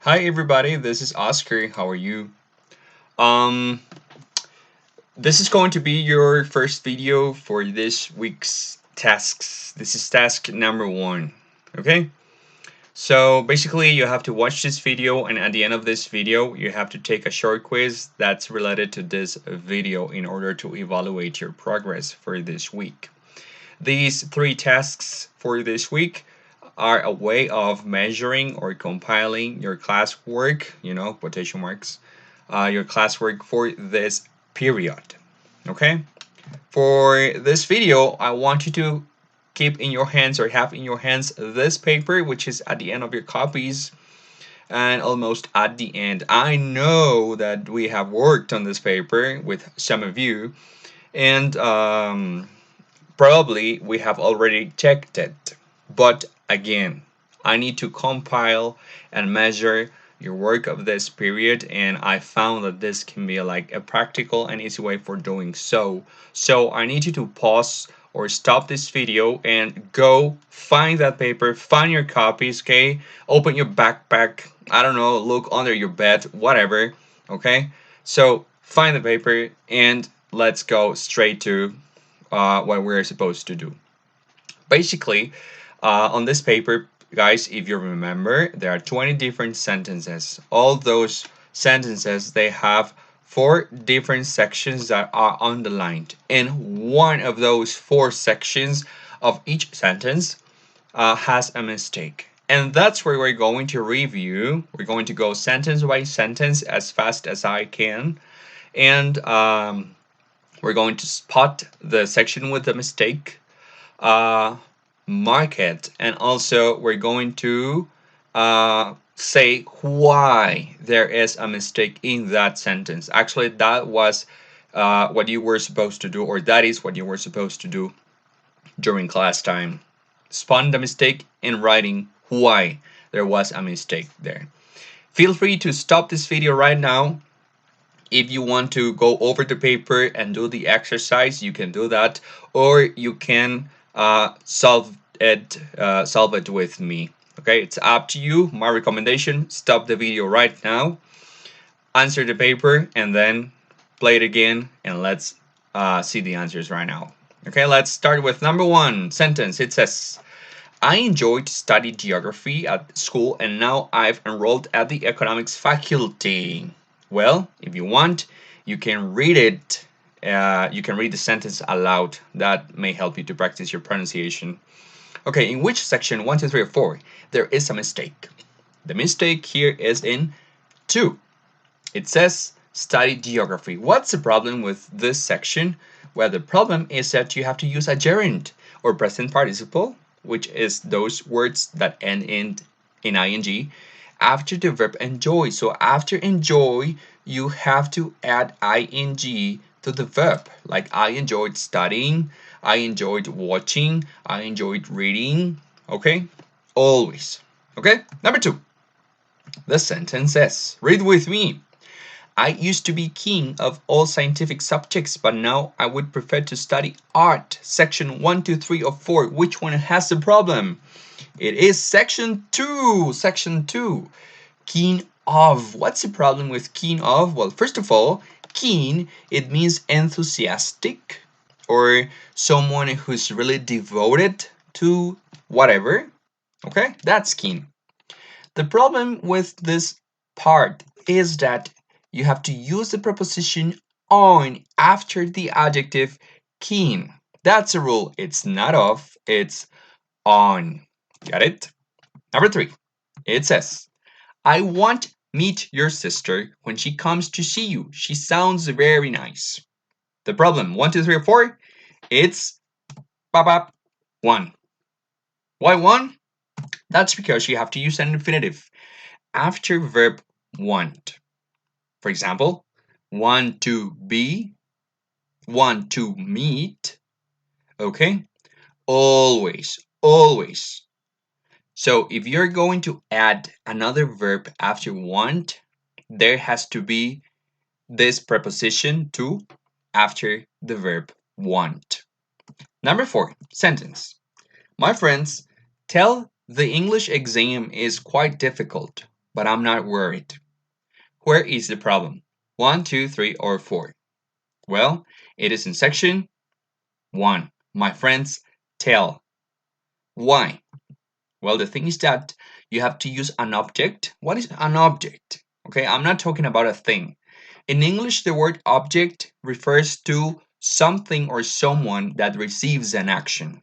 Hi everybody, this is Oscar. How are you? Um this is going to be your first video for this week's tasks. This is task number 1. Okay? So basically you have to watch this video, and at the end of this video you have to take a short quiz that's related to this video in order to evaluate your progress for this week. These 3 tasks for this week are a way of measuring or compiling your classwork, quotation marks, your classwork for this period. Okay? For this video, I want you to keep in your hands or have in your hands this paper, which is at the end of your copies and almost at the end. I know that we have worked on this paper with some of you, and probably we have already checked it. But again, I need to compile and measure your work of this period, and I found that this can be like a practical and easy way for doing so. So I need you to pause or stop this video and go find that paper, find your copies, okay? Open your backpack, I don't know, look under your bed, whatever, okay? So find the paper and let's go straight to what we're supposed to do. Basically, on this paper, guys, if you remember, there are 20 different sentences. All those sentences, they have 4 different sections that are underlined. And one of those 4 sections of each sentence has a mistake. And that's where we're going to review. We're going to go sentence by sentence as fast as I can. And we're going to spot the section with the mistake, uh, mark it, and also we're going to say why there is a mistake in that sentence. Actually, that was what you were supposed to do, or that is what you were supposed to do during class time. Spot the mistake in writing why there was a mistake there. Feel free to stop this video right now. If you want to go over the paper and do the exercise, you can do that, or you can solve it with me. Okay, it's up to you. My recommendation: stop the video right now, answer the paper, and then play it again, and let's see the answers right now. Okay, let's start with number 1 sentence. It says, I enjoyed studying geography at school, and now I've enrolled at the economics faculty. Well, if you want, you can read it. You can read the sentence aloud. That may help you to practice your pronunciation. Okay, in which section, 1, 2, 3, or 4, there is a mistake? The mistake here is in 2. It says study geography. What's the problem with this section? Well, the problem is that you have to use a gerund or present participle, which is those words that end in ing, after the verb enjoy. So after enjoy, you have to add ing to the verb. Like, I enjoyed studying, I enjoyed watching, I enjoyed reading. Okay? Always. Okay? Number 2. The sentence says, read with me. I used to be king of all scientific subjects, but now I would prefer to study art. Section 1, 2, 3, or 4. Which one has the problem? It is section 2. Section 2. Keen of. What's the problem with keen of? Well, first of all, keen, it means enthusiastic or someone who's really devoted to whatever. Okay, that's keen. The problem with this part is that you have to use the preposition on after the adjective keen. That's a rule. It's not of, it's on. Got it? Number 3. It says, I want meet your sister when she comes to see you. She sounds very nice. The problem, 1, 2, 3, or 4, it's bop, bop, 1. Why 1? That's because you have to use an infinitive after verb want. For example, want to be, want to meet, okay? Always, always. So if you're going to add another verb after want, there has to be this preposition to after the verb want. Number 4, sentence. My friends tell the English exam is quite difficult. but I'm not worried. Where is the problem? 1, 2, 3, or 4? Well, it is in section 1. My friends tell. Why? Well, the thing is that you have to use an object. What is an object? Okay, I'm not talking about a thing. In English, the word object refers to something or someone that receives an action.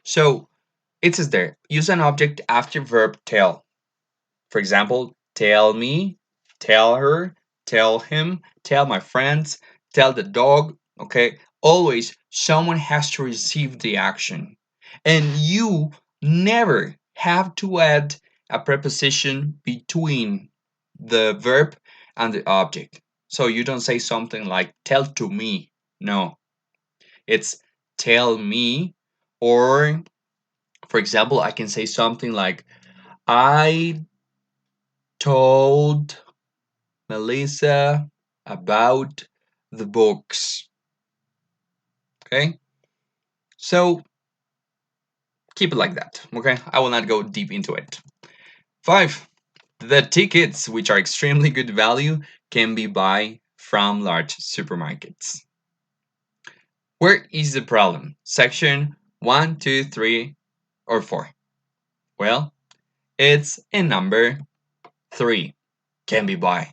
So it says there, use an object after verb tell. For example, tell me, tell her, tell him, tell my friends, tell the dog. Okay, always someone has to receive the action. And you never have to add a preposition between the verb and the object. So you don't say something like tell to me. No, it's tell me. Or, for example, I can say something like I told Melissa about the books. Okay, so keep it like that. Okay, I will not go deep into it. 5. The tickets, which are extremely good value, can be buy from large supermarkets. Where is the problem? Section 1, 2, 3, or 4? Well, it's in number 3. Can be buy.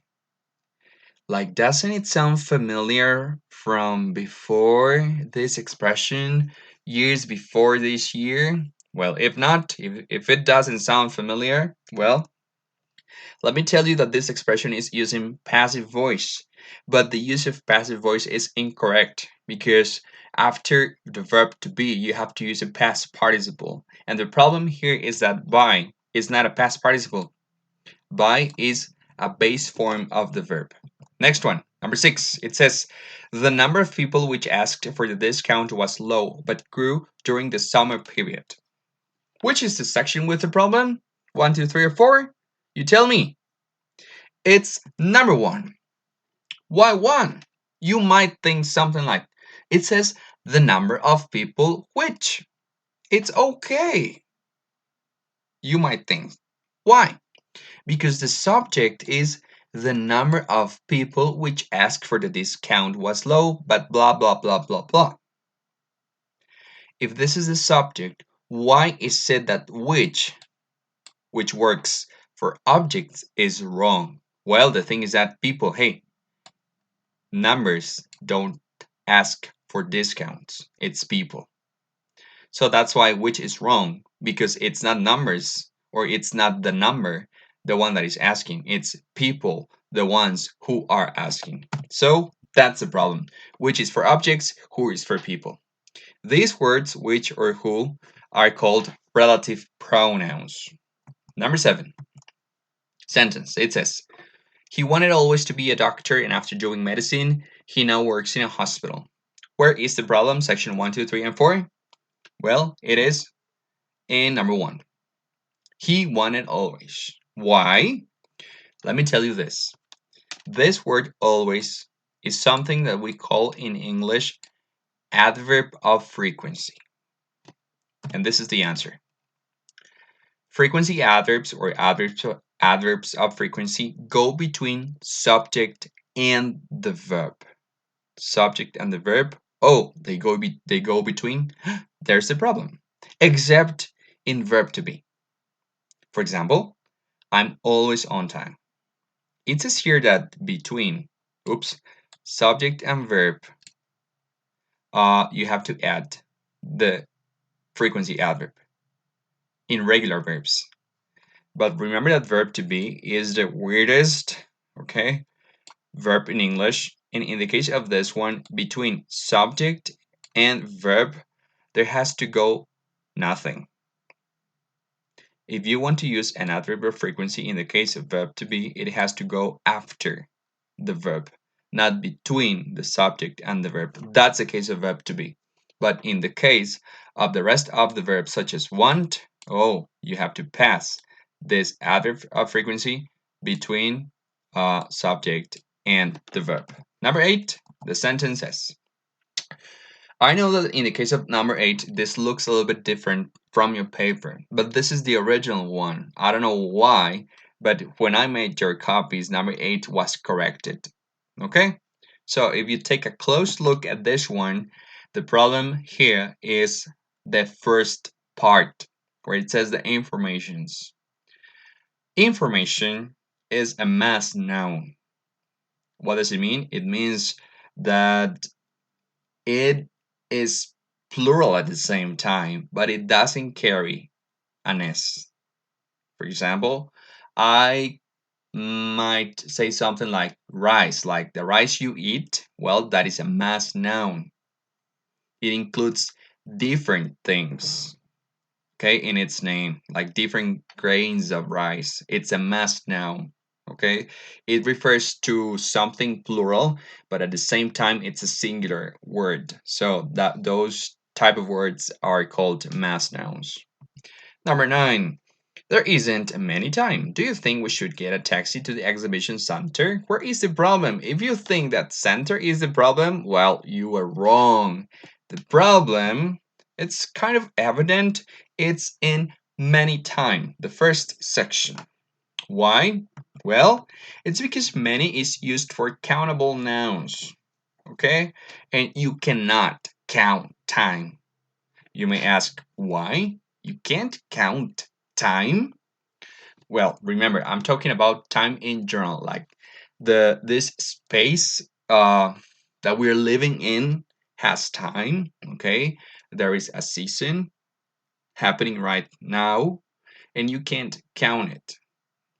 Like, doesn't it sound familiar from before this expression, years before this year? Well, if not, if it doesn't sound familiar, well, let me tell you that this expression is using passive voice. But the use of passive voice is incorrect because after the verb to be, you have to use a past participle. And the problem here is that by is not a past participle. By is a base form of the verb. Next one, number 6. It says, the number of people which asked for the discount was low, but grew during the summer period. Which is the section with the problem? 1, 2, 3, or 4? You tell me. It's number 1. Why 1? You might think something like, it says the number of people which. It's okay. You might think. Why? Because the subject is the number of people which asked for the discount was low, but blah blah blah blah blah. If this is the subject, why is it that which works for objects, is wrong? Well, the thing is that people, hey, numbers don't ask for discounts, it's people. So that's why which is wrong, because it's not numbers, or it's not the number, the one that is asking. It's people, the ones who are asking. So that's the problem. Which is for objects, who is for people. These words, which or who, are called relative pronouns. Number 7. Sentence. It says, he wanted always to be a doctor, and after doing medicine, he now works in a hospital. Where is the problem? Section 1, 2, 3, and 4? Well, it is in number 1. He wanted always. Why? Let me tell you this. This word always is something that we call in English adverb of frequency. And this is the answer. Frequency adverbs or adverbs of frequency go between subject and the verb. Subject and the verb, oh, they go between. There's the problem. Except in verb to be. For example, I'm always on time. It says here that between, subject and verb, you have to add the frequency adverb in regular verbs. But remember that verb to be is the weirdest, okay, verb in English. And in the case of this one, between subject and verb, there has to go nothing. If you want to use an adverb of frequency in the case of verb to be, it has to go after the verb, not between the subject and the verb. That's the case of verb to be. But in the case of the rest of the verbs, such as want, oh, you have to pass this adverb of frequency between subject and the verb. Number 8, the sentence says, I know that in the case of number 8, this looks a little bit different from your paper, but this is the original one. I don't know why But when I made your copies, number 8 was corrected. Okay? So if you take a close look at this one, the problem here is the first part where it says the informations. Information is a mass noun. What does it mean? It means that it is plural at the same time, but it doesn't carry an S. For example, I might say something like rice, like the rice you eat. Well, that is a mass noun. It includes different things, okay, in its name, like different grains of rice. It's a mass noun, okay? It refers to something plural, but at the same time, it's a singular word. So that those type of words are called mass nouns. Number 9. There isn't many time. Do you think we should get a taxi to the exhibition center? Where is the problem? If you think that center is the problem, well, you are wrong. The problem, it's kind of evident, it's in many time, the first section. Why? Well, it's because many is used for countable nouns, okay? And you cannot count time. You may ask, why? You can't count time? Well, remember, I'm talking about time in general, like this space that we're living in has time, okay? There is a season happening right now, and you can't count it,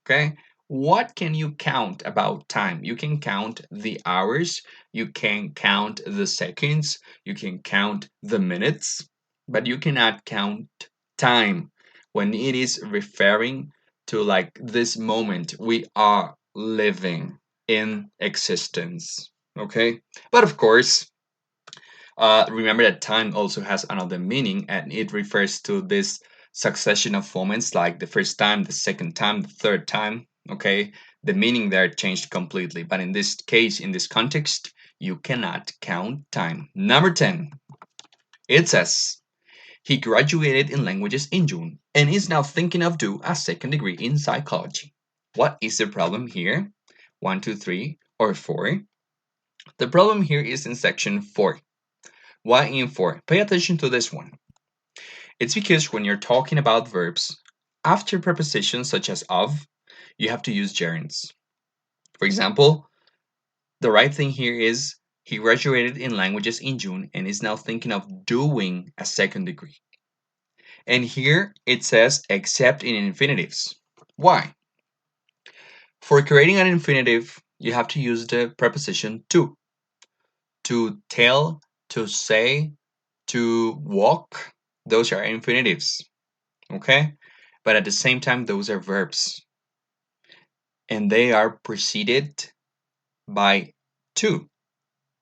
okay? What can you count about time? You can count the hours, you can count the seconds, you can count the minutes, but you cannot count time when it is referring to like this moment we are living in existence. Okay, but of course, remember that time also has another meaning, and it refers to this succession of moments, like the first time, the second time, the third time. Okay, the meaning there changed completely, but in this case, in this context, you cannot count time. Number 10, it says he graduated in languages in June and is now thinking of do a second degree in psychology. What is the problem here? 1, 2, 3, or 4? The problem here is in section 4. Why in 4? Pay attention to this one. It's because when you're talking about verbs, after prepositions such as of, you have to use gerunds. For example, the right thing here is he graduated in languages in June and is now thinking of doing a second degree. And here it says except in infinitives. Why? For creating an infinitive, you have to use the preposition to tell, to say, to walk. Those are infinitives, okay? But at the same time, those are verbs. And they are preceded by to,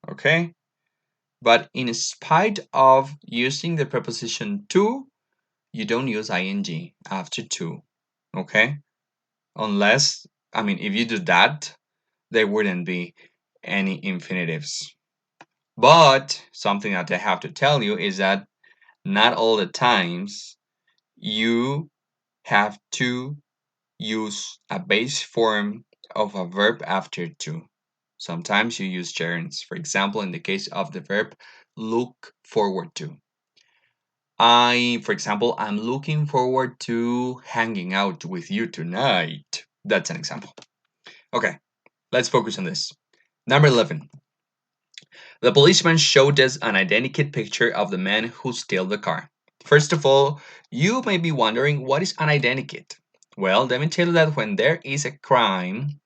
okay? But in spite of using the preposition to, you don't use ing after to, okay? Unless, I mean, if you do that, there wouldn't be any infinitives. But something that I have to tell you is that not all the times you have to use a base form of a verb after to. Sometimes you use gerunds. For example, in the case of the verb look forward to. For example, I'm looking forward to hanging out with you tonight. That's an example. Okay, let's focus on this. Number 11. The policeman showed us an identikit picture of the man who stole the car. First of all, you may be wondering what is an identikit? Well, let me tell you that when there is a crime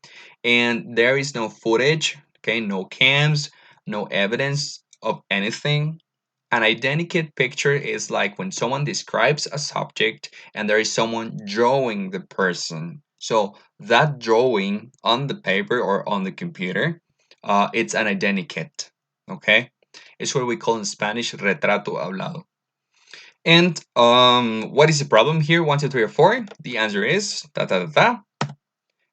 and there is no footage, okay, no cams, no evidence of anything, an identikit picture is like when someone describes a subject and there is someone drawing the person. So that drawing on the paper or on the computer, it's an identikit. Okay, it's what we call in Spanish retrato hablado. And what is the problem here? 1, 2, 3, or 4? The answer is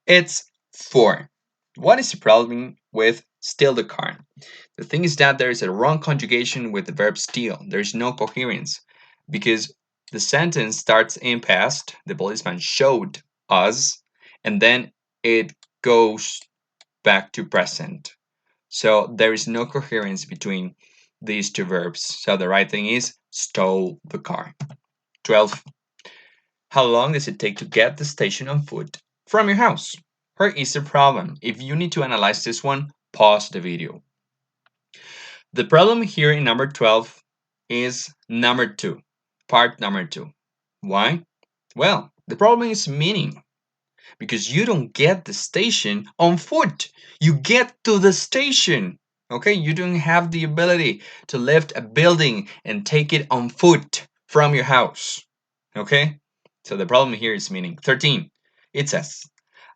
It's 4. What is the problem with steal the car? The thing is that there is a wrong conjugation with the verb steal. There's no coherence because the sentence starts in past. The policeman showed us, and then it goes back to present. So there is no coherence between these two verbs. So the right thing is stole the car. 12. How long does it take to get the station on foot from your house? Here is the problem. If you need to analyze this one, pause the video. The problem here in number 12 is number 2, part number 2. Why? Well, the problem is meaning, because you don't get the station on foot. You get to the station. Okay, you don't have the ability to lift a building and take it on foot from your house. Okay, so the problem here is meaning. 13. It says,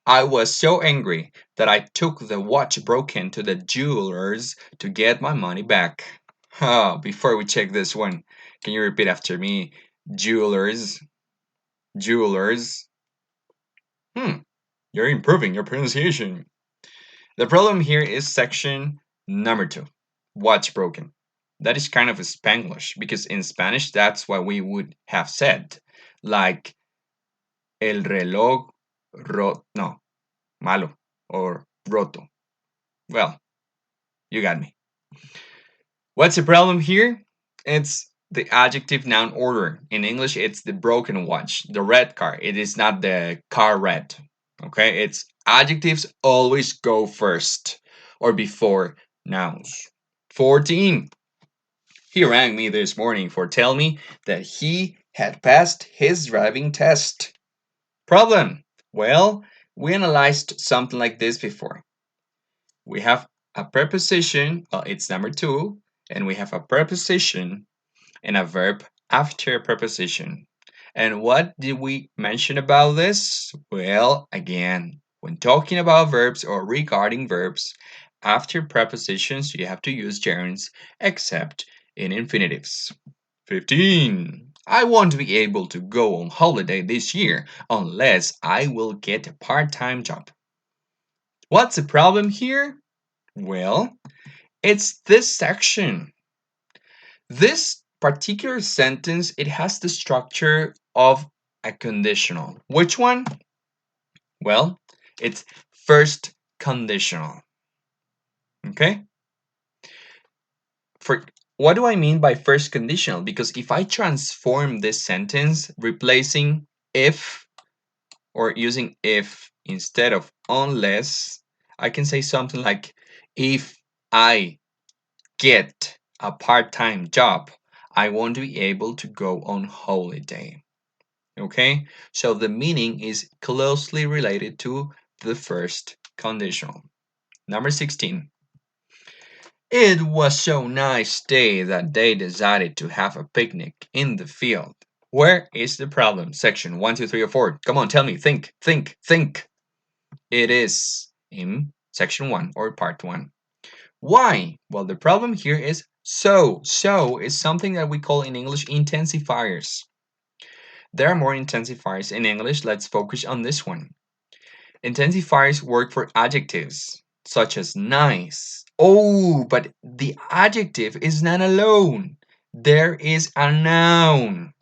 I was so angry that I took the watch broken to the jeweler's to get my money back. Before we check this one, can you repeat after me? Jewelers. Jewelers. You're improving your pronunciation. The problem here is section number 2. Watch broken. That is kind of Spanglish, because in Spanish that's what we would have said. Like el reloj no, malo or roto. Well, you got me. What's the problem here? It's the adjective noun order. In English, it's the broken watch, the red car. It is not the car red. Okay, it's adjectives always go first or before nouns. 14. He rang me this morning for telling me that he had passed his driving test. Problem. Well, we analyzed something like this before. We have a preposition, well, it's number 2, and we have a preposition and a verb after a preposition. And what did we mention about this? Well, again, when talking about verbs or regarding verbs, after prepositions, you have to use gerunds except in infinitives. 15. I won't be able to go on holiday this year unless I will get a part-time job. What's the problem here? Well, it's this section. This particular sentence, it has the structure of a conditional. Which one? Well, it's first conditional. Okay? For what do I mean by first conditional? Because if I transform this sentence, replacing if or using if instead of unless, I can say something like, if I get a part-time job, I won't be able to go on holiday. Okay, so the meaning is closely related to the first conditional. Number 16. It was so nice day that they decided to have a picnic in the field. Where is the problem? Section 1, 2, 3, or 4. Come on, tell me. Think, think, think. It is in section 1 or part 1. Why? Well, the problem here is so. So is something that we call in English intensifiers. There are more intensifiers in English. Let's focus on this one. Intensifiers work for adjectives, such as nice. Oh, but the adjective is not alone. There is a noun.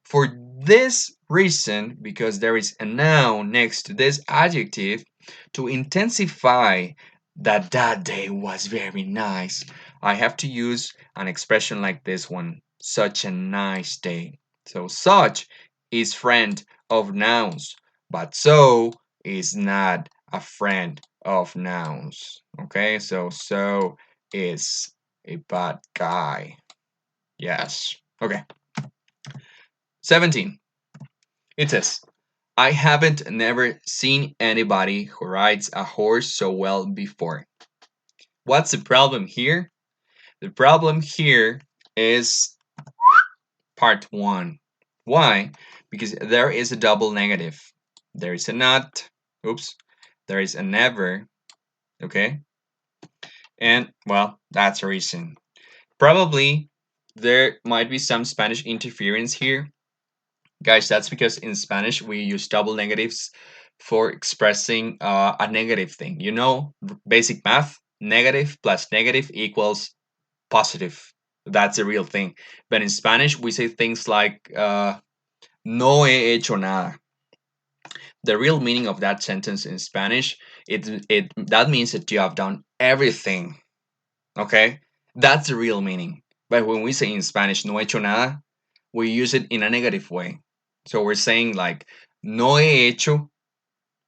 For this reason, because there is a noun next to this adjective, to intensify that day was very nice, I have to use an expression like this one, such a nice day. So such is friend of nouns, but so is not a friend of nouns. Okay, so is a bad guy. Yes. Okay. 17. It says, I haven't never seen anybody who rides a horse so well before. What's the problem here? The problem here is part 1. Why? Because there is a double negative. There is a not, oops, there is a never, okay? And, well, that's a reason. Probably there might be some Spanish interference here. Guys, that's because in Spanish we use double negatives for expressing a negative thing. You know, basic math, negative plus negative equals positive. That's a real thing. But in Spanish we say things like no he hecho nada. the real meaning of that sentence in Spanish, it that means that you have done everything. Okay, that's the real meaning. But when we say in Spanish no he hecho nada, we use it in a negative way. So we're saying like no he hecho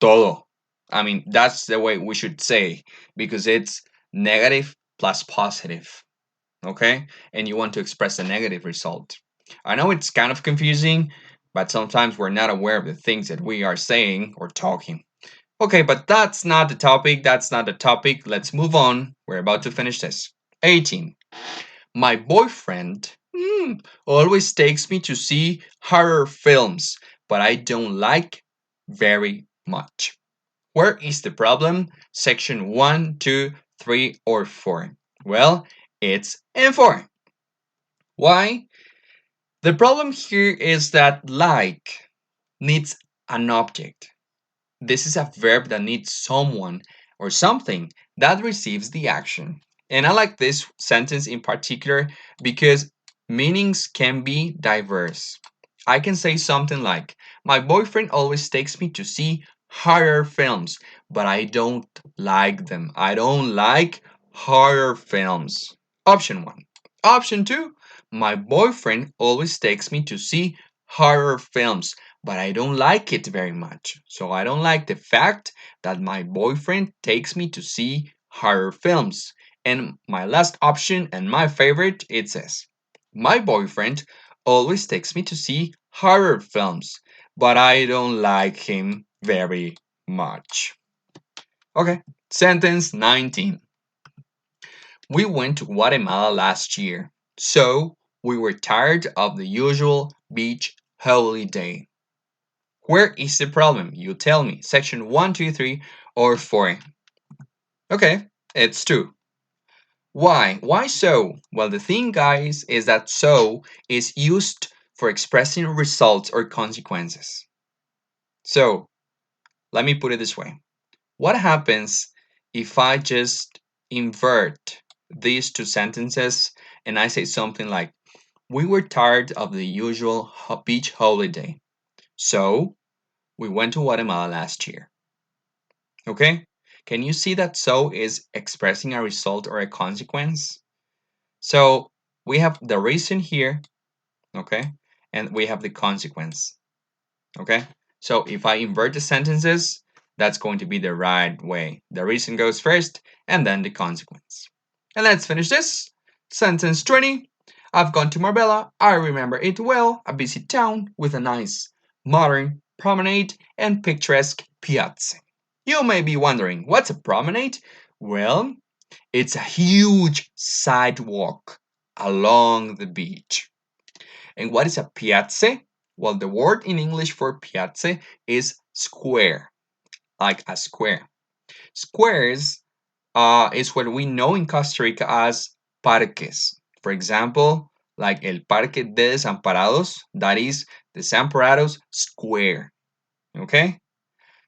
todo. I mean, that's the way we should say, because it's negative plus positive. Okay, and you want to express a negative result. I know it's kind of confusing, but sometimes we're not aware of the things that we are saying or talking. Okay, but that's not the topic. That's not the topic. Let's move on. We're about to finish this. 18. My boyfriend always takes me to see horror films, but I don't like very much. Where is the problem? Section 1, 2, 3, or 4? Well, it's in 4. Why? The problem here is that like needs an object. This is a verb that needs someone or something that receives the action. And I like this sentence in particular because meanings can be diverse. I can say something like, my boyfriend always takes me to see horror films, but I don't like them. I don't like horror films. Option 1. Option 2. My boyfriend always takes me to see horror films, but I don't like it very much. So I don't like the fact that my boyfriend takes me to see horror films. And my last option and my favorite, it says, my boyfriend always takes me to see horror films, but I don't like him very much. Okay, sentence 19. We went to Guatemala last year, so we were tired of the usual beach holiday. Where is the problem? You tell me. Section 1, 2, 3, or 4. Okay, it's 2. Why? Why so? Well, the thing, guys, is that so is used for expressing results or consequences. So, let me put it this way. What happens if I just invert these two sentences and I say something like, we were tired of the usual beach holiday, so we went to Guatemala last year. Okay? Can you see that so is expressing a result or a consequence? So we have the reason here, okay? And we have the consequence, okay? So if I invert the sentences, that's going to be the right way. The reason goes first and then the consequence. And let's finish this. Sentence 20. I've gone to Marbella. I remember it well. A busy town with a nice modern promenade and picturesque piazza. You may be wondering, what's a promenade? Well, it's a huge sidewalk along the beach. And what is a piazza? Well, the word in English for piazza is square, like a square. Squares is what we know in Costa Rica as parques. For example, like El Parque de Desamparados, that is Desamparados Square. Okay?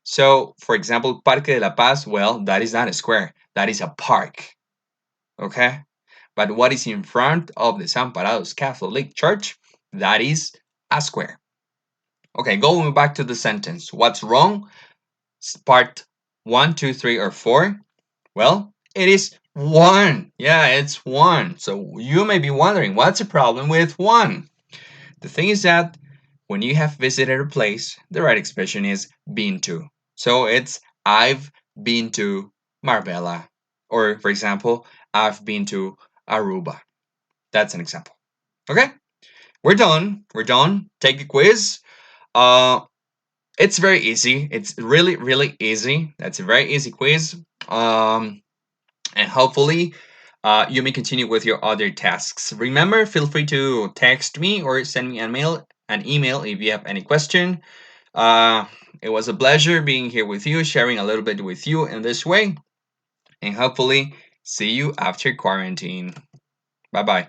So, for example, Parque de la Paz, well, that is not a square, that is a park. Okay? But what is in front of the Desamparados Catholic Church? That is a square. Okay, going back to the sentence. What's wrong? Part 1, 2, 3, or 4? Well, it is 1. Yeah, it's 1. So you may be wondering, what's the problem with 1? The thing is that when you have visited a place, the right expression is been to. So it's I've been to Marbella. Or, for example, I've been to Aruba. That's an example. Okay? We're done. We're done. Take a quiz. Uh, it's very easy. It's really, really easy. That's a very easy quiz. And hopefully, you may continue with your other tasks. Remember, feel free to text me or send me an email if you have any question. Uh, it was a pleasure being here with you, sharing a little bit with you in this way, and hopefully see you after quarantine. Bye bye.